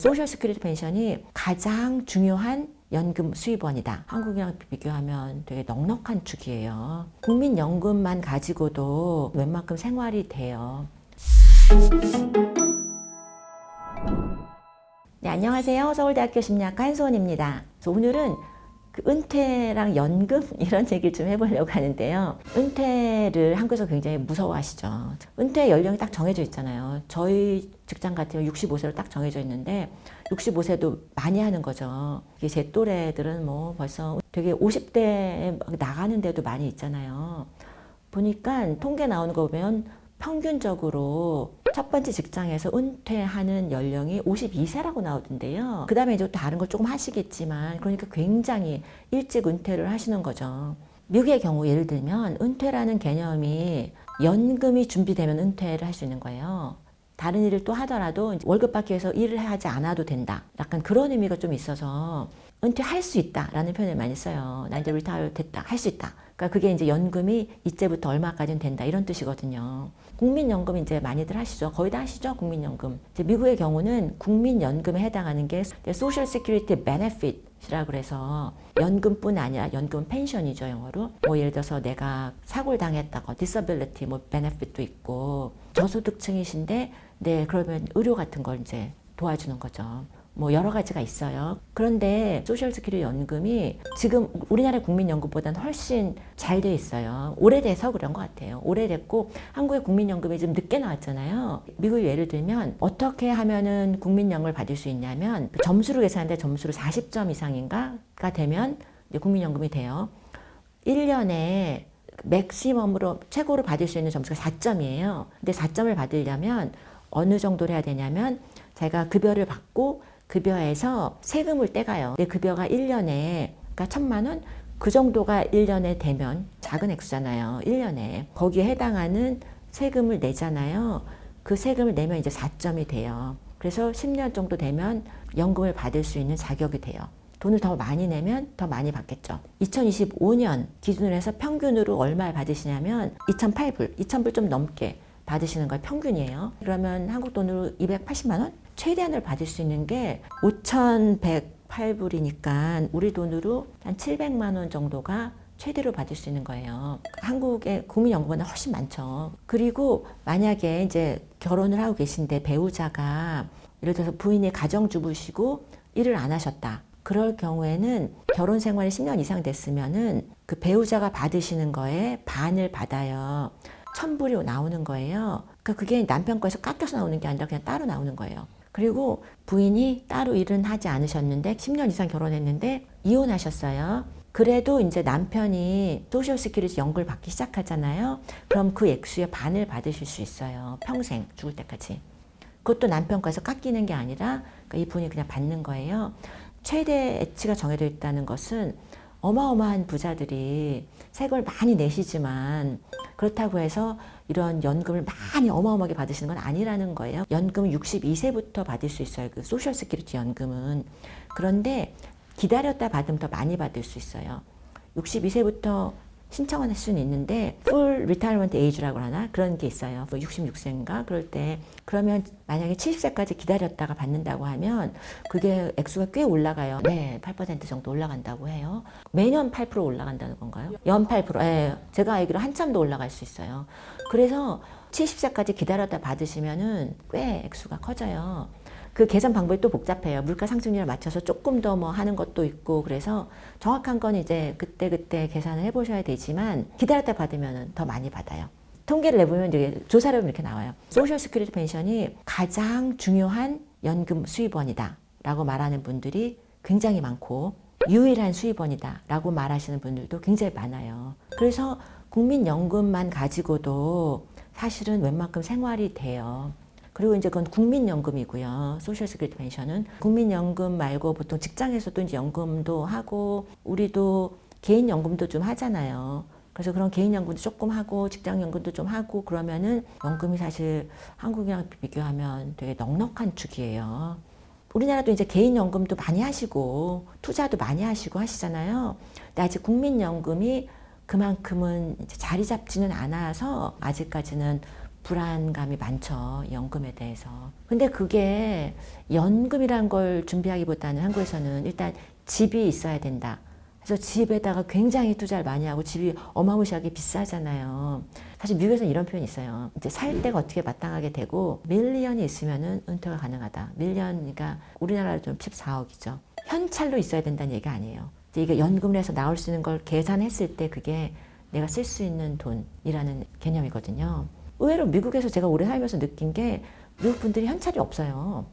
소셜 시큐리티 펜션이 가장 중요한 연금 수입원이다. 한국이랑 비교하면 되게 넉넉한 축이에요. 국민연금만 가지고도 웬만큼 생활이 돼요. 네, 안녕하세요. 서울대학교 심리학과 한수원입니다. 오늘은 은퇴랑 연금 이런 얘기를 좀 해보려고 하는데요. 은퇴를 한국에서 굉장히 무서워하시죠. 은퇴 연령이 딱 정해져 있잖아요. 저희 직장 같은 경우 65세로 딱 정해져 있는데 65세도 많이 하는 거죠. 이게 제 또래들은 뭐 벌써 되게 50대 나가는 데도 많이 있잖아요. 보니까 통계 나오는 거 보면 평균적으로 첫 번째 직장에서 은퇴하는 연령이 52세라고 나오던데요. 그 다음에 이제 다른 걸 조금 하시겠지만, 그러니까 굉장히 일찍 은퇴를 하시는 거죠. 미국의 경우 예를 들면 은퇴라는 개념이 연금이 준비되면 은퇴를 할 수 있는 거예요. 다른 일을 또 하더라도 월급 받기 위해서 일을 하지 않아도 된다. 약간 그런 의미가 좀 있어서 은퇴할 수 있다라는 표현을 많이 써요. 나 이제 리타이어 됐다. 할 수 있다. 그러니까 그게 이제 연금이 이때부터 얼마까지는 된다. 이런 뜻이거든요. 국민연금 이제 많이들 하시죠. 거의 다 하시죠. 국민연금. 이제 미국의 경우는 국민연금에 해당하는 게 소셜 시큐리티 베네핏이라고 그래서 연금뿐 아니라 연금 펜션이죠. 영어로. 뭐 예를 들어서 내가 사고를 당했다고 디서빌리티 뭐 베네핏도 있고 저소득층이신데 네, 그러면 의료 같은 걸 이제 도와주는 거죠. 뭐 여러 가지가 있어요. 그런데 소셜 시큐리티 연금이 지금 우리나라 국민연금보다는 훨씬 잘 돼 있어요. 오래돼서 그런 것 같아요. 오래됐고 한국의 국민연금이 좀 늦게 나왔잖아요. 미국 예를 들면 어떻게 하면은 국민연금을 받을 수 있냐면 점수로 계산하는데 점수로 40점 이상인가가 되면 이제 국민연금이 돼요. 1년에 맥시멈으로 최고로 받을 수 있는 점수가 4점이에요. 근데 4점을 받으려면 어느 정도를 해야 되냐면 제가 급여를 받고 급여에서 세금을 떼가요. 내 급여가 1년에 그러니까 1,000만 원? 그 정도가 1년에 되면 작은 액수잖아요. 1년에. 거기에 해당하는 세금을 내잖아요. 그 세금을 내면 이제 4점이 돼요. 그래서 10년 정도 되면 연금을 받을 수 있는 자격이 돼요. 돈을 더 많이 내면 더 많이 받겠죠. 2025년 기준으로 해서 평균으로 얼마를 받으시냐면 2,008불, 2,000불 좀 넘게 받으시는 거예요. 평균이에요. 그러면 한국 돈으로 280만 원? 최대한을 받을 수 있는 게 5,108불이니까 우리 돈으로 한 700만 원 정도가 최대로 받을 수 있는 거예요. 한국의 국민연금보다 훨씬 많죠. 그리고 만약에 이제 결혼을 하고 계신데 배우자가 예를 들어서 부인이 가정주부시고 일을 안 하셨다. 그럴 경우에는 결혼 생활이 10년 이상 됐으면은 그 배우자가 받으시는 거에 반을 받아요. 1,000불이 나오는 거예요. 그러니까 그게 남편 거에서 깎여서 나오는 게 아니라 그냥 따로 나오는 거예요. 그리고 부인이 따로 일은 하지 않으셨는데 10년 이상 결혼했는데 이혼하셨어요. 그래도 이제 남편이 소셜 시큐리티 연금을 받기 시작하잖아요. 그럼 그 액수의 반을 받으실 수 있어요. 평생 죽을 때까지. 그것도 남편 거에서 깎이는 게 아니라 그러니까 이 분이 그냥 받는 거예요. 최대 액치가 정해져 있다는 것은 어마어마한 부자들이 세금을 많이 내시지만 그렇다고 해서 이런 연금을 많이 어마어마하게 받으시는 건 아니라는 거예요. 연금은 62세부터 받을 수 있어요. 그 소셜 시큐리티 연금은. 그런데 기다렸다 받으면 더 많이 받을 수 있어요. 62세부터 신청할 수는 있는데 full retirement age라고 하나 그런 게 있어요. 66세인가 그럴 때 그러면 만약에 70세까지 기다렸다가 받는다고 하면 그게 액수가 꽤 올라가요. 네, 8% 정도 올라간다고 해요. 매년 8% 올라간다는 건가요? 연 8%. 예, 제가 알기로 한참 더 올라갈 수 있어요. 그래서 70세까지 기다렸다 받으시면은 꽤 액수가 커져요. 그 계산 방법이 또 복잡해요. 물가 상승률에 맞춰서 조금 더 뭐 하는 것도 있고 그래서 정확한 건 이제 그때 계산을 해보셔야 되지만 기다렸다 받으면 더 많이 받아요. 통계를 내보면 이제 조사를 해보면 이렇게 나와요. 소셜 시큐리티 펜션이 가장 중요한 연금 수입원이다 라고 말하는 분들이 굉장히 많고 유일한 수입원이다 라고 말하시는 분들도 굉장히 많아요. 그래서 국민연금만 가지고도 사실은 웬만큼 생활이 돼요. 그리고 이제 그건 국민연금이고요. 소셜 시큐리티 펜션은 국민연금 말고 보통 직장에서도 이제 연금도 하고 우리도 개인연금도 좀 하잖아요. 그래서 그런 개인연금도 조금 하고 직장연금도 좀 하고 그러면은 연금이 사실 한국이랑 비교하면 되게 넉넉한 축이에요. 우리나라도 이제 개인연금도 많이 하시고 투자도 많이 하시고 하시잖아요. 근데 아직 국민연금이 그만큼은 이제 자리 잡지는 않아서 아직까지는 불안감이 많죠. 연금에 대해서. 근데 그게 연금이란 걸 준비하기보다는 한국에서는 일단 집이 있어야 된다. 그래서 집에다가 굉장히 투자를 많이 하고 집이 어마무시하게 비싸잖아요. 사실 미국에서는 이런 표현이 있어요. 이제 살 때가 어떻게 마땅하게 되고 밀리언이 있으면은 은퇴가 가능하다. 밀리언이니까 우리나라로 좀 14억이죠. 현찰로 있어야 된다는 얘기가 아니에요. 이게 연금을 해서 나올 수 있는 걸 계산했을 때 그게 내가 쓸 수 있는 돈이라는 개념이거든요. 의외로 미국에서 제가 오래 살면서 느낀 게 미국 분들이 현찰이 없어요.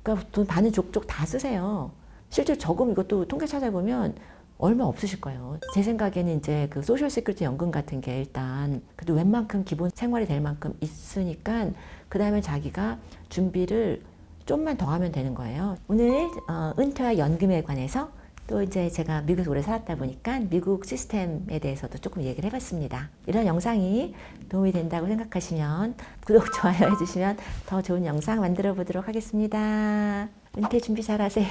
그러니까 돈 반은 족족 다 쓰세요. 실제로 저금 이것도 통계 찾아보면 얼마 없으실 거예요. 제 생각에는 이제 그 소셜 세큐리티 연금 같은 게 일단 그래도 웬만큼 기본 생활이 될 만큼 있으니까 그 다음에 자기가 준비를 좀만 더 하면 되는 거예요. 오늘 은퇴와 연금에 관해서 또 이제 제가 미국에서 오래 살았다 보니까 미국 시스템에 대해서도 조금 얘기를 해봤습니다. 이런 영상이 도움이 된다고 생각하시면 구독, 좋아요 해주시면 더 좋은 영상 만들어 보도록 하겠습니다. 은퇴 준비 잘 하세요.